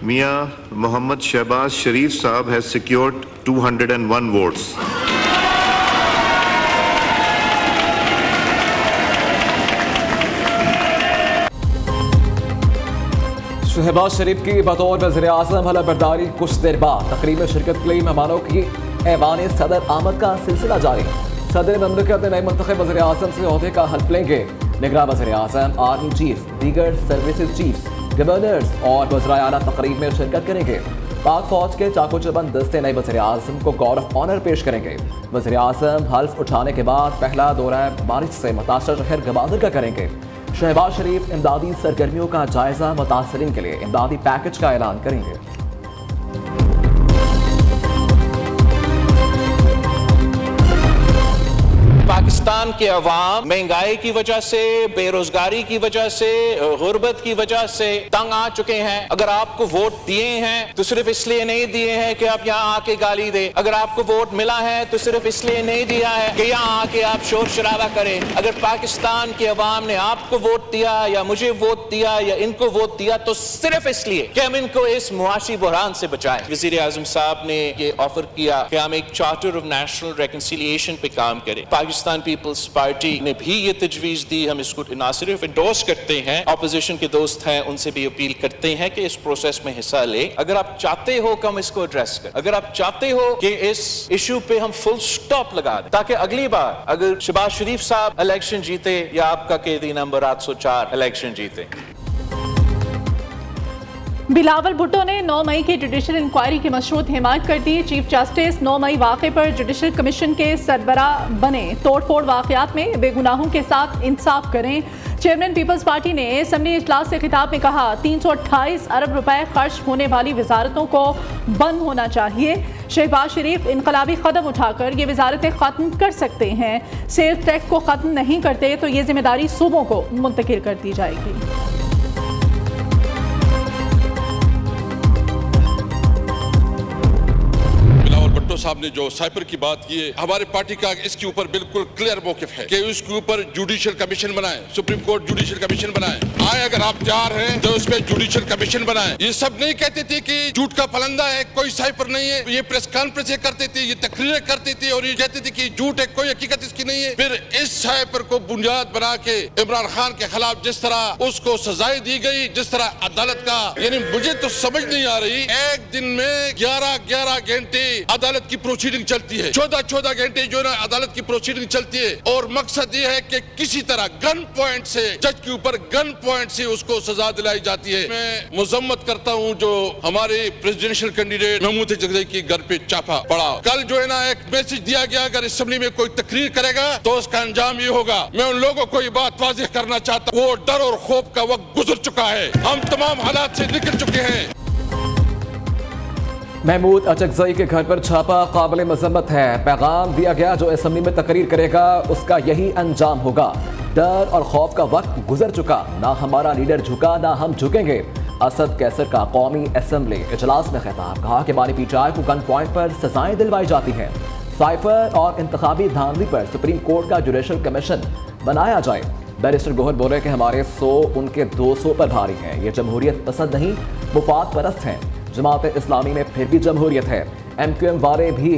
Mia Mohammad Shehbaz Sharif Saab has secured 201 votes. Shahbaz शरीफ की बतौर वज़ीर-ए-आज़म हलफ बर्दारी कुछ देर बाद तकरीब में शिरकत के लिए मेहमानों की ऐवान सदर आमद का सिलसिला जारी। सदर ममलकत नए मुंतखब वज़ीर-ए-आज़म से ओहदे का हल्फ लेंगे। निगरान वज़ीर-ए-आज़म, आर्मी चीफ, दीगर सर्विसेज चीफ, गवर्नर्स और वज़राए आला तकरीब में शिरकत करेंगे। पाक फौज के चाको चबंद दस्ते नए वज़ीर-ए-आज़म को गौर ऑफ ऑनर पेश करेंगे। वज़ीर-ए-आज़म हल्फ उठाने के बाद पहला दौरा बारिश से मुतासर शहर गवादर का करेंगे। शहबाज शरीफ इमदादी सरगर्मियों का जायजा मुतासरीन के लिए इमदादी पैकेज का ऐलान करेंगे। पाकिस्तान के अवाम महंगाई की वजह से, बेरोजगारी की वजह से, गुर्बत की वजह से तंग आ चुके हैं। अगर आपको वोट दिए हैं तो सिर्फ इसलिए नहीं दिए हैं कि आप यहाँ आके गाली दे। अगर आपको वोट मिला है तो सिर्फ इसलिए नहीं दिया है कि यहाँ आके आप शोर शराबा करें। अगर पाकिस्तान के अवाम ने आपको वोट दिया या मुझे वोट दिया या इनको वोट दिया तो सिर्फ इसलिए कि हम इनको इस मुआशी बुहरान से बचाएं। वज़ीर आज़म साहब ने ये ऑफर किया कि हम एक चार्टर ऑफ नेशनल रिकंसिलिएशन पे काम करें। पाकिस्तान पीपल्स पार्टी ने भी ये तजवीज दी। हम इसको ना सिर्फ इंडोर्स करते हैं, ऑपोजिशन के दोस्त हैं उनसे भी अपील करते हैं कि इस प्रोसेस में हिस्सा ले। अगर आप चाहते हो कि हम इसको एड्रेस करें, अगर आप चाहते हो कि इस इशू पे हम फुल स्टॉप लगा दें ताकि अगली बार अगर शहबाज शरीफ साहब इलेक्शन जीते या आपका कैदी नंबर 804 इलेक्शन जीते। बिलावल भुट्टो ने 9 मई की जुडिशल इंक्वायरी की मशरूत हिमायत कर दी। चीफ जस्टिस 9 मई वाक़े पर जुडिशल कमीशन के सरबराह बने। तोड़फोड़ वाक़यात में बेगुनाहों के साथ इंसाफ करें। चेयरमैन पीपल्स पार्टी ने असम्बली इजलास से खिताब में कहा 328 अरब रुपए खर्च होने वाली वजारतों को बंद होना चाहिए। शहबाज शरीफ इनकलाबी कदम उठाकर ये वजारतें ख़त्म कर सकते हैं। सेल्स टैक्स को ख़त्म नहीं करते तो ये जिम्मेदारी सूबों को मुंतकिल कर दी जाएगी। भुट्टो साहब ने जो साइपर की बात की है, हमारे पार्टी का इसके ऊपर बिल्कुल क्लियर मौकिफ है कि उसके ऊपर जुडिशियल कमीशन बनाए, सुप्रीम कोर्ट जुडिशियल कमीशन बनाए। आए अगर आप तैयार हैं तो उसमें जुडिशियल कमीशन बनाए। ये सब नहीं कहते थे कि झूठ का फलंदा है, कोई साइपर नहीं है। ये प्रेस कॉन्फ्रेंस करते थे, ये तकरीरें करते थे और ये कहते थे कि झूठ है, कोई हकीकत इसकी नहीं है। फिर इस साइपर को बुनियाद बना के इमरान खान के खिलाफ जिस तरह उसको सजाएं दी गई, जिस तरह अदालत का, यानी मुझे तो समझ नहीं आ रही। एक दिन में 11 घंटे अदालत की प्रोसीडिंग चलती है, 14 घंटे जो है अदालत की प्रोसीडिंग चलती है और मकसद ये है कि किसी तरह गन पॉइंट से जज के ऊपर गन पॉइंट से उसको सजा दिलाई जाती है। मैं मुजम्मत करता हूँ जो हमारे प्रेसिडेंशियल कैंडिडेट महमूद जगदई की घर पे छापा पड़ा। कल जो है ना एक मैसेज दिया गया, अगर असेंबली में कोई तकरीर करेगा तो उसका अंजाम ये होगा। मैं उन लोगों को ये बात वाज़ेह करना चाहता हूँ, वो डर और खौफ का वक्त गुजर चुका है, हम तमाम हालात से निकल चुके हैं। महमूद अचकजई के घर पर छापा काबिल मजम्मत है। पैगाम दिया गया जो असेंबली में तकरीर करेगा उसका यही अंजाम होगा। डर और खौफ का वक्त गुजर चुका, ना हमारा लीडर झुका ना हम झुकेंगे। असद कैसर का कौमी असेंबली इजलास में खिताब, कहा कि हमारी पीटीआई को गन पॉइंट पर सजाएं दिलवाई जाती हैं। साइफर और इंतखाबी धांधली पर सुप्रीम कोर्ट का जुडिशल कमीशन बनाया जाए। बैरिस्टर गोहर बोले कि हमारे 100 उनके 200 पर भारी हैं। ये जमहूरियत पसंद नहीं, मुफाद परस्त हैं। जमात इस्लामी में फिर भी जमहूरियत है। MQM वाले भी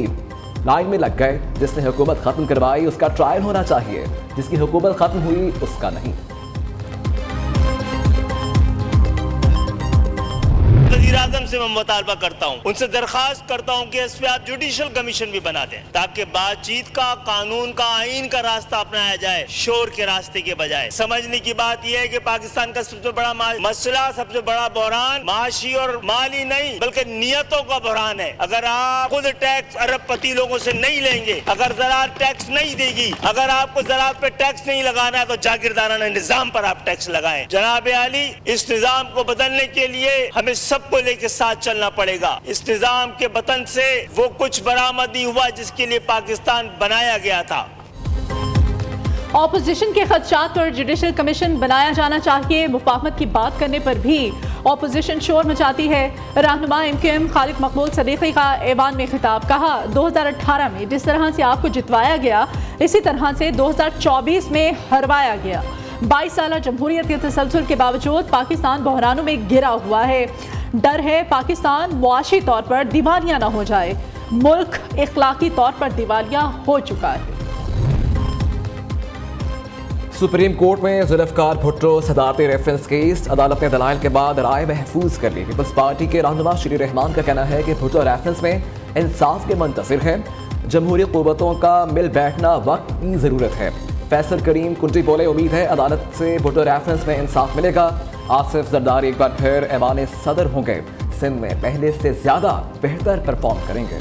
लाइन में लग गए। जिसने हुकूमत खत्म करवाई उसका ट्रायल होना चाहिए, जिसकी हुकूमत खत्म हुई उसका नहीं। वज़ीर-ए-आज़म से मैं मुतालबा करता हूँ, उनसे दरख्वास्त करता हूँ कि इस पे आप जुडिशल कमीशन भी बना दें ताकि बातचीत का, कानून का, आइन का रास्ता अपनाया जाए, शोर के रास्ते के बजाय। समझने की बात यह है कि पाकिस्तान का सबसे बड़ा मसला, सबसे बड़ा बहरान माशी और माली नहीं बल्कि नियतों का बहरान है। अगर आप खुद टैक्स अरबपति लोगों से नहीं लेंगे, अगर ज़राअत टैक्स नहीं देगी, अगर आपको ज़राअत पे टैक्स नहीं लगाना है तो जागीरदाराना निजाम पर आप टैक्स लगाएं। जनाब आली, इस निजाम को बदलने के लिए हमें सबको लेके साथ चलना पड़ेगा। इस निजाम के वतन से वो कुछ बरामद नहीं हुआ जिसके लिए पाकिस्तान बनाया गया था। ऑपोजिशन के खदशात पर जुडिशल कमीशन बनाया जाना चाहिए। मुफाहमत की बात करने पर भी ऑपोजिशन शोर मचाती है। रहनुमा MQM खालिद मकबूल सदीकी का ऐवान में खिताब, कहा 2018 में जिस तरह से आपको जितवाया गया इसी तरह से 2024 में हरवाया गया। 22 साल जमहूरियत के तसलसल के बावजूद पाकिस्तान बहरानों में घिरा हुआ है। डर है पाकिस्तान मुआशी तौर पर दिवालिया न हो जाए। मुल्क इखलाकी तौर पर दिवालिया हो चुका है। सुप्रीम कोर्ट में जुल्फकार भुट्टो सदारती रेफरेंस केस, अदालत ने दलाइल के बाद राय महफूज कर ली। पीपल्स पार्टी के रहनुमा श्री रहमान का कहना है कि भुट्टो रेफरेंस में इंसाफ के मंतज़िर है। जमहूरी क़ुव्वतों का मिल बैठना वक्त की ज़रूरत है। फैसल करीम कुंटी बोले, उम्मीद है अदालत से भुट्टो रेफरेंस में इंसाफ मिलेगा। आसिफ जरदारी एक बार फिर ऐवान सदर होंगे। सिंध में पहले से ज़्यादा बेहतर परफॉर्म करेंगे।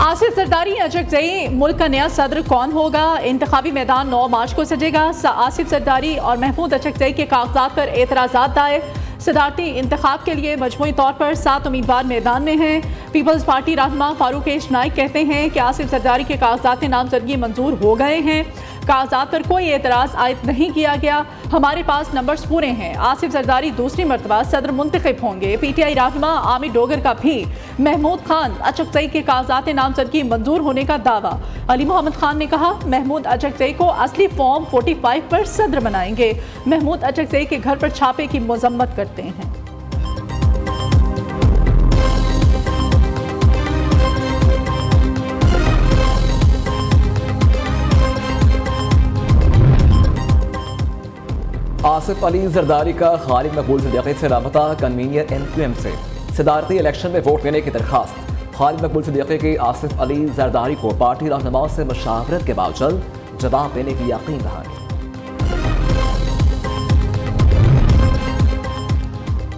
आसिफ जरदारी अचकजई, मुल्क का नया सदर कौन होगा? इंतखाबी मैदान 9 मार्च को सजेगा। आसिफ जरदारी और महमूद अचकजई के कागजात पर एतराज़ात दायर। सदारती इंतखाब के लिए मजमूई तौर पर 7 उम्मीदवार मैदान में हैं। पीपल्स पार्टी रहनुमा फारूक एश नाइक कहते हैं कि आसिफ जरदारी के कागजात नामजदगी मंजूर हो गए हैं। कागजात पर कोई एतराज़ आयद नहीं किया गया। हमारे पास नंबर्स पूरे हैं। आसिफ जरदारी दूसरी मरतबा सदर मुंतखब होंगे। PTI रहनुमा आमिर डोगर का भी महमूद खान अचकजई के कागजात नामजदगी मंजूर होने का दावा। अली मोहम्मद खान ने कहा, महमूद अचकजई को असली फॉर्म 45 पर सदर बनाएंगे। महमूद अचकजई के घर पर छापे की मजम्मत करते हैं। आसिफ अली जरदारी का खालिद मकबूल सिद्दीकी से राबता, कन्वीनियर MQM से सदारती इलेक्शन में वोट देने की दरखास्त। खालिद मकबूल सिद्दीकी की आसिफ अली जरदारी को पार्टी रहनुमाओं से मशावरत के बावजूद जवाब देने की यकीन दहानी।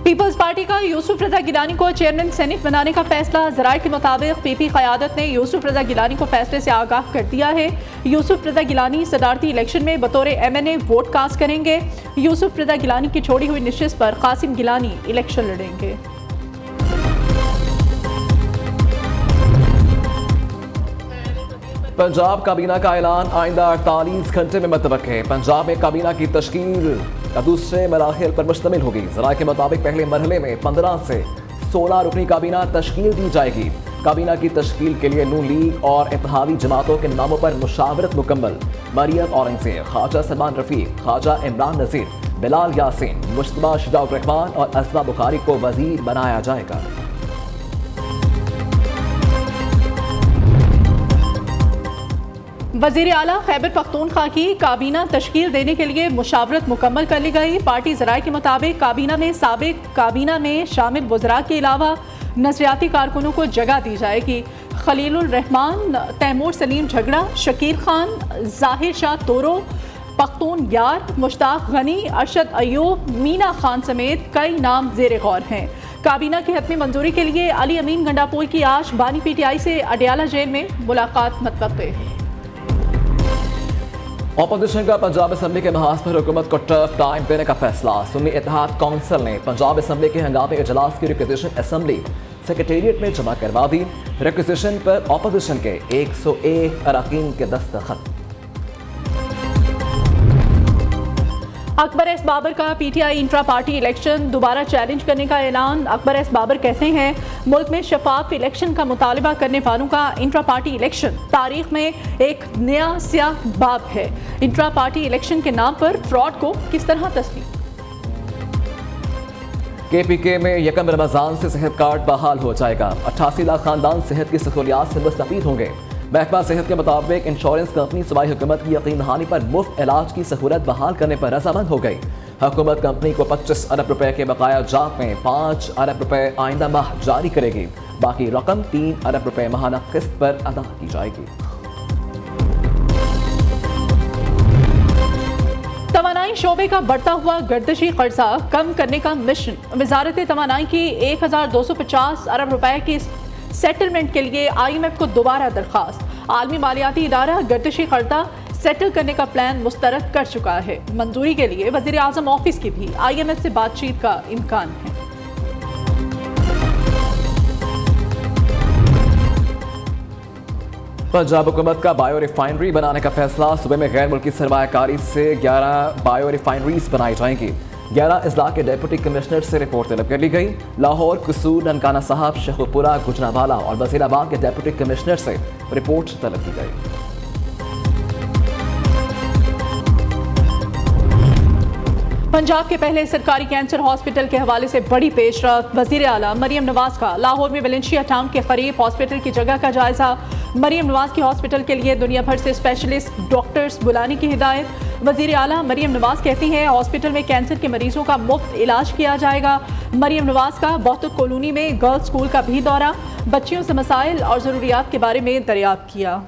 पीपल्स पार्टी का यूसुफ रजा गिलानी को चेयरमैन सेनेट बनाने का फैसला। ज़राए के मुताबिक PP क़यादत ने यूसुफ रजा गिलानी को फैसले से आगाह कर दिया है। यूसुफ रजा गिलानी सदारती इलेक्शन में बतौर MNA वोट कास्ट करेंगे। यूसुफ रजा गिलानी की छोड़ी हुई निशिस्त पर कासिम गिलानी इलेक्शन लड़ेंगे। पंजाब काबीना का ऐलान आइंदा 48 घंटे में मुतवक्के। पंजाब में काबीना की तश्कील का दूसरे मराहिल पर मुश्तमिल होगी। ज़राए के मुताबिक पहले मरहले में 15 से 16 रुकनी काबीना तश्कील दी जाएगी। काबीना की तश्कील के लिए नून लीग और इत्तेहादी जमातों के नामों पर मुशावरत मुकम्मल। मरियम औरंगज़ेब, ख्वाजा सलमान रफ़ीक, ख्वाजा इमरान नज़ीर, बिलाल यासीन, मुश्तबा शजाउर रहमान और असमा बुखारी को वज़ीर बनाया जाएगा। वज़ीर आला खैबर पख्तूनख्वा की काबीना तश्कील देने के लिए मुशावरत मुकम्मल कर ली गई। पार्टी ज़राए के मुताबिक काबीना में साबिक काबीना में शामिल वज़रा के अलावा नज़रियाती कारकुनों को जगह दी जाएगी। खलीलुर रहमान, तैमूर सलीम झगड़ा, शकील खान, ज़ाहिर शाह तोरो, पख्तून यार, मुश्ताक गनी, अरशद अयूब, मीना खान समेत कई नाम ज़ेर गौर हैं। काबीना की हतमी मंजूरी के लिए अली अमीन गंडापोई की आज बानी PTI से अडियाला जेल में मुलाकात मतवक्के है। अपोजिशन का पंजाब असम्बली के महाज पर हुकूमत को टफ टाइम देने का फैसला। सुन्नी इत्तेहाद काउंसिल ने पंजाब असम्बली के हंगामी इजलास की रिक्वेजिशन असम्बली सेक्रेटेरिएट में जमा करवा दी। रिक्वेजिशन पर अपोजिशन के 101 अरकान के दस्तखत। अकबर एस बाबर का PTI इंट्रा पार्टी इलेक्शन दोबारा चैलेंज करने का ऐलान। अकबर एस बाबर कहते हैं, मुल्क में शफाफ इलेक्शन का मुतालबा करने वालों का इंट्रा पार्टी इलेक्शन तारीख में एक नया स्याह बाब है। इंट्रा पार्टी इलेक्शन के नाम पर फ्रॉड को किस तरह तस्लीम। KPK में 1 रमज़ान से सेहत कार्ड बहाल हो जाएगा। 88 लाख खानदान सेहत की सहूलियात से मुस्तफीद होंगे। महकमा सेहत के मुताबिक इंश्योरेंस कंपनी सूबाई हुकूमत की यकीन दहानी पर मुफ्त इलाज की सहूलत बहाल करने पर रजामंद हो गई। हुकूमत कंपनी को 25 अरब रुपए के बकाया जात में 5 अरब रुपए आइंदा माह जारी करेगी। बाकी रकम 3 अरब रुपए माहाना किस्त पर अदा की जाएगी। तवानाई शोबे का बढ़ता हुआ गर्दिशी कर्जा कम करने का मिशन। वजारत तवानाई की 1250 अरब रुपए की सेटलमेंट के लिए IMF को दोबारा दरखास्त। आलमी मालियाती इदारा गर्दिशी कर्जा सेटल करने का प्लान मुस्तरद कर चुका है। मंजूरी के लिए वज़ीर आज़म ऑफिस की भी IMF से बातचीत का इम्कान है। पंजाब हुकूमत का बायो रिफाइनरी बनाने का फैसला। सूबे में गैर मुल्की सरमायाकारी से 11 बायो रिफाइनरीज बनाई जाएंगी। 11 अजला के डिप्टी कमिश्नर से रिपोर्ट तलब कर ली गई। लाहौर, कसूर, ननकाना साहब, शेखुपुरा, गुजरांवाला और वजीराबाद के डिप्टी कमिश्नर से रिपोर्ट तलब की गई। पंजाब के पहले सरकारी कैंसर हॉस्पिटल के हवाले से बड़ी पेशरफ्त। वजीर आला मरियम नवाज का लाहौर में वेलेंशिया टाउन के करीब हॉस्पिटल की जगह का जायजा। मरियम नवाज की हॉस्पिटल के लिए दुनिया भर से स्पेशलिस्ट डॉक्टर्स बुलाने की हिदायत। वजीर आला मरियम नवाज कहती हैं हॉस्पिटल में कैंसर के मरीजों का मुफ्त इलाज किया जाएगा। मरियम नवाज का बौतुक कॉलोनी में गर्ल्स स्कूल का भी दौरा, बच्चियों से मसाइल और ज़रूरियात के बारे में दरियाफ्त किया।